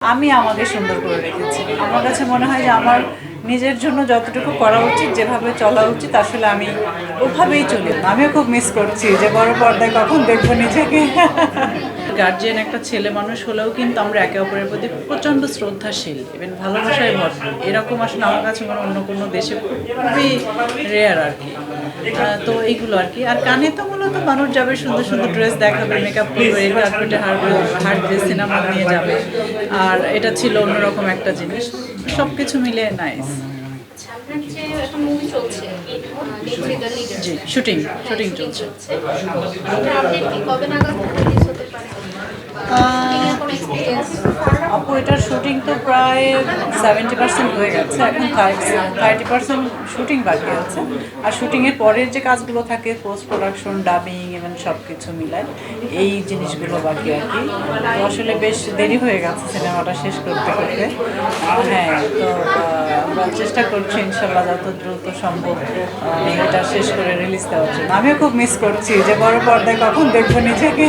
আমি আমাকে সুন্দর করে রেখেছি। আমার কাছে মনে হয় যে আমার নিজের জন্য যতটুকু করা উচিত, যেভাবে চলা উচিত আসলে আমি ওভাবেই চলি। আমিও খুব মিস করছি যে বড় পর্দায় কখন দেখবো নিজেকে। গার্জিয়ান একটা ছেলে মানুষ হলেও কিন্তু আমরা একে অপরের প্রতি প্রচণ্ড শ্রদ্ধাশীল এবং ভালোবাসায় ভরপুর। এরকম আসলে আমার কাছে মনে হয় অন্য কোনো দেশে খুবই রেয়ার আর কি। তো এইগুলো আর কি। আর কানে তো মূলত মানুষ যাবে, সুন্দর সুন্দর ড্রেস দেখাবে, মেকআপ করবে, রেড কার্পেটে হাঁটবে, সিনেমা নিয়ে যাবে। আর এটা ছিল অন্যরকম একটা জিনিস। সব কিছু মিলে নাইস। জি, শুটিং চলছে। আপু এটার শুটিং তো প্রায় 70% হয়ে গেছে, এখন 30% শুটিং বাকি আছে। আর শুটিংয়ের পরের যে কাজগুলো থাকে, পোস্ট প্রোডাকশন, ডাবিং এবং সব কিছু মিলায় এই জিনিসগুলো বাকি আর কি। তো আসলে বেশ দেরি হয়ে গেছে সিনেমাটা শেষ করতে করতে। হ্যাঁ, তো আমরা চেষ্টা করছি ইনশাল্লাহ যত দ্রুত সম্ভব এটা শেষ করে রিলিজ দেওয়ার জন্য। আমিও খুব মিস করছি যে বড় পর্দায় কখন দেখবো নিজেকে।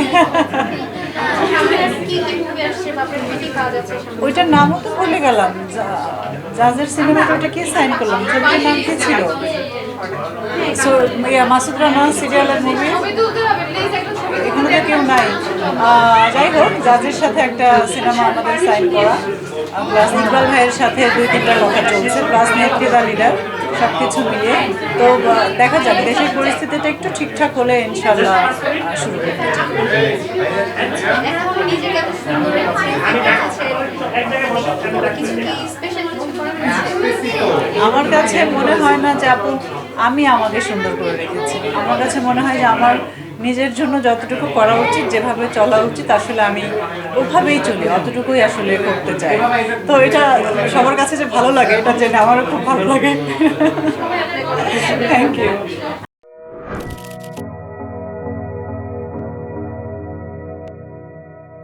ওইটার নামও তো ভুলে গেলাম। জাজের সিনেমাটা ওটা কি সাইন করলাম, ছবিটার নাম কি ছিল? মাসুদ রানা সিরিয়ালের মুভি। এখানে তো কেউ নাই। যাই হোক, জাজের সাথে একটা সিনেমা আমাদের সাইন করা, প্লাস ইকবাল ভাইয়ের সাথে 2-3টা কথা চলছে, প্লাস নেত্রী দা লিডার, সব কিছু মিলিয়ে। তো দেখা যাক, দেশের পরিস্থিতিটা একটু ঠিকঠাক হলে ইনশাল্লাহ শুরু করতে চাই। আমার কাছে মনে হয় না যে আপু আমি আমাকে সুন্দর করে রেখেছি। আমার কাছে মনে হয় যে আমার নিজের জন্য যতটুকু করা উচিত, যেভাবে চলা উচিত আসলে আমি ওভাবেই চলি, অতটুকুই আসলে করতে চাই। তো এটা সবার কাছে যে ভালো লাগে এটা জেনে আমারও খুব ভালো লাগে। Thank you.